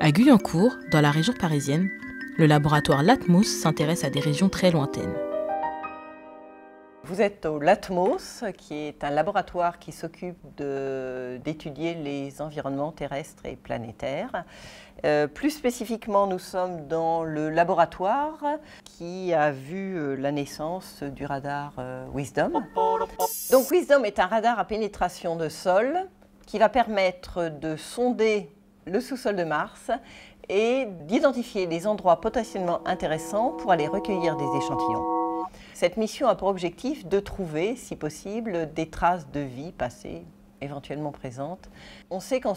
À Guyancourt, dans la région parisienne, le laboratoire Latmos s'intéresse à des régions très lointaines. Vous êtes au Latmos, qui est un laboratoire qui s'occupe d'étudier les environnements terrestres et planétaires. Plus spécifiquement, nous sommes dans le laboratoire qui a vu la naissance du radar Wisdom. Donc Wisdom est un radar à pénétration de sol qui va permettre de sonder le sous-sol de Mars et d'identifier les endroits potentiellement intéressants pour aller recueillir des échantillons. Cette mission a pour objectif de trouver, si possible, des traces de vie passées, éventuellement présentes. On sait qu'en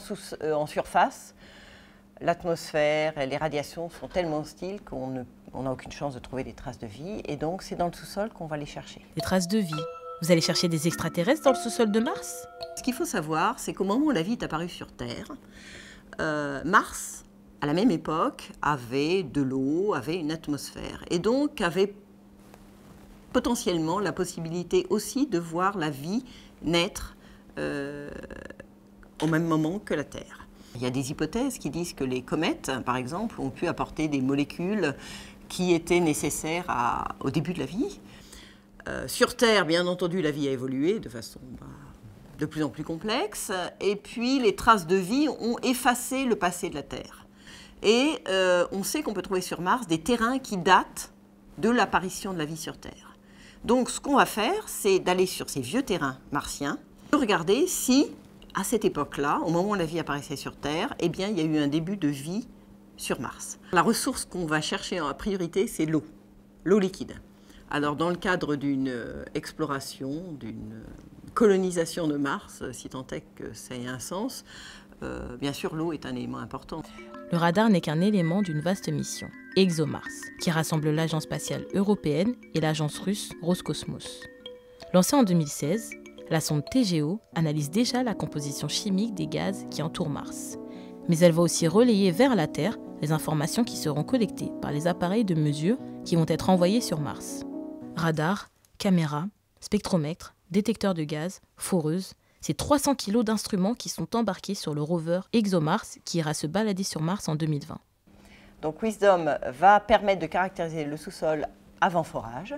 surface, l'atmosphère et les radiations sont tellement hostiles qu'on n'a aucune chance de trouver des traces de vie, et donc c'est dans le sous-sol qu'on va les chercher. Des traces de vie? Vous allez chercher des extraterrestres dans le sous-sol de Mars? Ce qu'il faut savoir, c'est qu'au moment où la vie est apparue sur Terre, Mars, à la même époque, avait de l'eau, avait une atmosphère, et donc avait potentiellement la possibilité aussi de voir la vie naître au même moment que la Terre. Il y a des hypothèses qui disent que les comètes, par exemple, ont pu apporter des molécules qui étaient nécessaires au début de la vie. Sur Terre, bien entendu, la vie a évolué de façon de plus en plus complexe, et puis les traces de vie ont effacé le passé de la Terre. Et on sait qu'on peut trouver sur Mars des terrains qui datent de l'apparition de la vie sur Terre. Donc ce qu'on va faire, c'est d'aller sur ces vieux terrains martiens, de regarder si, à cette époque-là, au moment où la vie apparaissait sur Terre, eh bien, il y a eu un début de vie sur Mars. La ressource qu'on va chercher en priorité, c'est l'eau liquide. Alors dans le cadre d'une exploration, d'une colonisation de Mars, si tant est que ça ait un sens, bien sûr l'eau est un élément important. Le radar n'est qu'un élément d'une vaste mission, ExoMars, qui rassemble l'agence spatiale européenne et l'agence russe Roscosmos. Lancée en 2016, la sonde TGO analyse déjà la composition chimique des gaz qui entourent Mars. Mais elle va aussi relayer vers la Terre les informations qui seront collectées par les appareils de mesure qui vont être envoyés sur Mars. Radar, caméras, spectromètres, détecteurs de gaz, foreuses, c'est 300 kg d'instruments qui sont embarqués sur le rover ExoMars qui ira se balader sur Mars en 2020. Donc Wisdom va permettre de caractériser le sous-sol avant forage,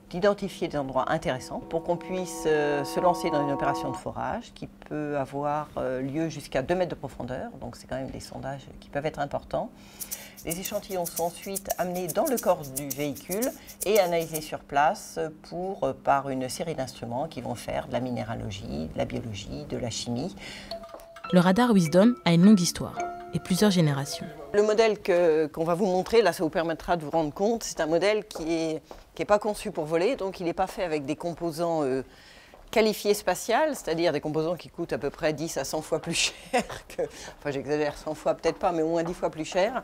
d'identifier des endroits intéressants pour qu'on puisse se lancer dans une opération de forage qui peut avoir lieu jusqu'à 2 mètres de profondeur, donc c'est quand même des sondages qui peuvent être importants. Les échantillons sont ensuite amenés dans le corps du véhicule et analysés sur place par une série d'instruments qui vont faire de la minéralogie, de la biologie, de la chimie. Le radar Wisdom a une longue histoire et plusieurs générations. Le modèle qu'on va vous montrer, là ça vous permettra de vous rendre compte, c'est un modèle qui n'est pas conçu pour voler, donc il n'est pas fait avec des composants qualifiés spatial, c'est-à-dire des composants qui coûtent à peu près 10 à 100 fois plus cher que... Enfin, j'exagère, 100 fois peut-être pas, mais au moins 10 fois plus cher.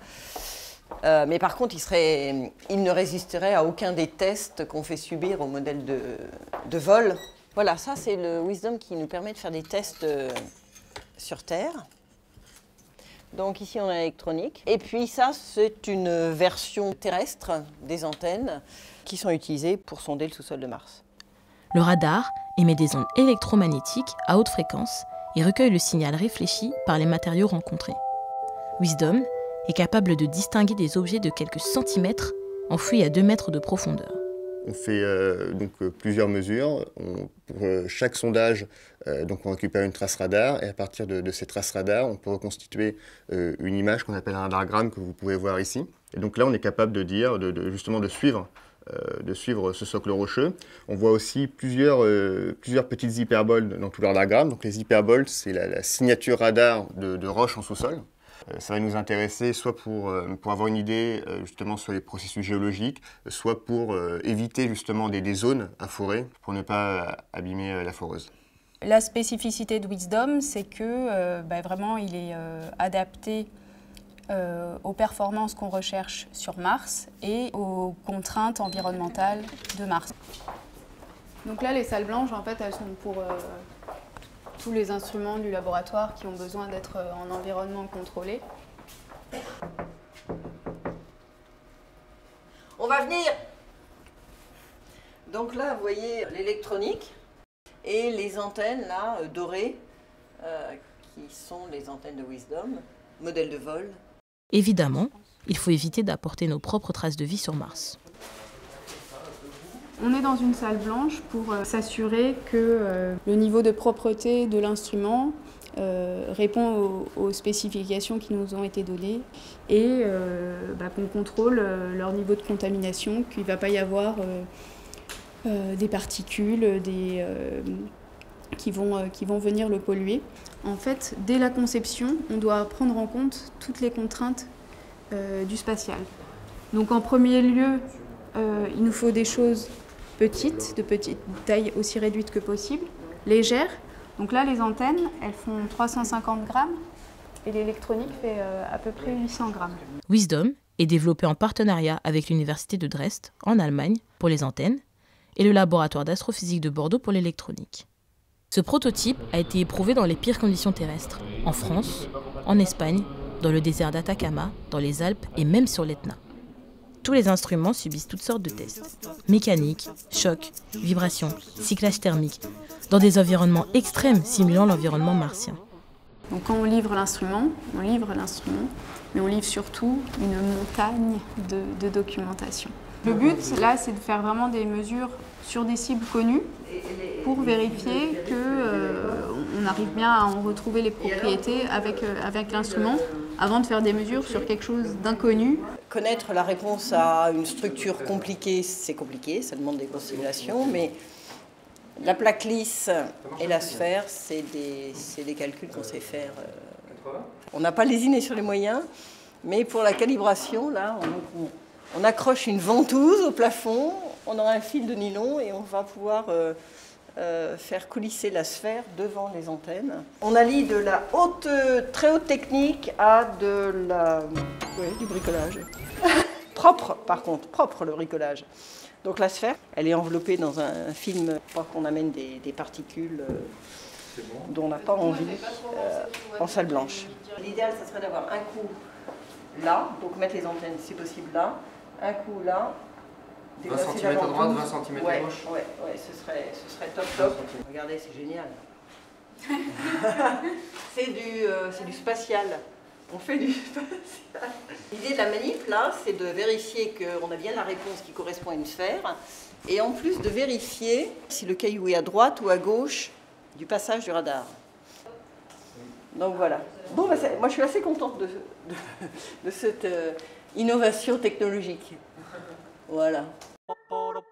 Mais par contre, il ne résisterait à aucun des tests qu'on fait subir au modèle de vol. Voilà, ça c'est le Wisdom qui nous permet de faire des tests sur Terre. Donc ici on a l'électronique. Et puis ça, c'est une version terrestre des antennes qui sont utilisées pour sonder le sous-sol de Mars. Le radar émet des ondes électromagnétiques à haute fréquence et recueille le signal réfléchi par les matériaux rencontrés. Wisdom est capable de distinguer des objets de quelques centimètres enfouis à 2 mètres de profondeur. On fait plusieurs mesures. Pour chaque sondage, on récupère une trace radar et à partir de ces traces radar, on peut reconstituer une image qu'on appelle un radargramme que vous pouvez voir ici. Et donc là, on est capable de dire, justement de suivre ce socle rocheux. On voit aussi plusieurs petites hyperboles dans tout le radargramme. Donc les hyperboles, c'est la signature radar de roches en sous-sol. Ça va nous intéresser soit pour avoir une idée justement sur les processus géologiques, soit pour éviter justement des zones à forer pour ne pas abîmer la foreuse. La spécificité de Wisdom, c'est que vraiment il est adapté aux performances qu'on recherche sur Mars et aux contraintes environnementales de Mars. Donc là, les salles blanches, en fait, elles sont pour tous les instruments du laboratoire qui ont besoin d'être en environnement contrôlé. On va venir. Donc là, vous voyez l'électronique et les antennes là, dorées, qui sont les antennes de Wisdom, modèle de vol. Évidemment, il faut éviter d'apporter nos propres traces de vie sur Mars. On est dans une salle blanche pour s'assurer que le niveau de propreté de l'instrument répond aux spécifications qui nous ont été données et qu'on contrôle leur niveau de contamination, qu'il ne va pas y avoir des particules qui vont venir le polluer. En fait, dès la conception, on doit prendre en compte toutes les contraintes du spatial. Donc en premier lieu, il nous faut des choses petites, de petite taille aussi réduite que possible, légères. Donc là, les antennes, elles font 350 grammes et l'électronique fait à peu près 800 grammes. Wisdom est développé en partenariat avec l'Université de Dresde, en Allemagne, pour les antennes, et le laboratoire d'astrophysique de Bordeaux pour l'électronique. Ce prototype a été éprouvé dans les pires conditions terrestres, en France, en Espagne, dans le désert d'Atacama, dans les Alpes et même sur l'Etna. Tous les instruments subissent toutes sortes de tests. Mécanique, choc, vibration, cyclage thermique, dans des environnements extrêmes simulant l'environnement martien. Donc quand on livre l'instrument, mais on livre surtout une montagne de documentation. Le but, là, c'est de faire vraiment des mesures sur des cibles connues pour vérifier qu'on arrive bien à en retrouver les propriétés avec l'instrument avant de faire des mesures sur quelque chose d'inconnu. Connaître la réponse à une structure compliquée, c'est compliqué, ça demande des considérations, mais la plaque lisse et la sphère, c'est des calculs qu'on sait faire. On n'a pas lésiné sur les moyens, mais pour la calibration, là, on accroche une ventouse au plafond, on aura un fil de nylon et on va pouvoir faire coulisser la sphère devant les antennes. On allie de la très haute technique à du bricolage. Propre, par contre, propre le bricolage. Donc la sphère, elle est enveloppée dans un film pour qu'on amène des particules dont on n'a pas envie en salle blanche. L'idéal, ça serait d'avoir un coup là, donc mettre les antennes si possible là, un coup là. 20 cm à droite, 20 cm à gauche. Ouais, ce serait top. Regardez, c'est génial. c'est du spatial. On fait du spatial. L'idée de la manip, là, c'est de vérifier qu'on a bien la réponse qui correspond à une sphère, et en plus de vérifier si le caillou est à droite ou à gauche du passage du radar. Donc voilà. Bon, moi je suis assez contente de cette innovation technologique. Voilà. Stop!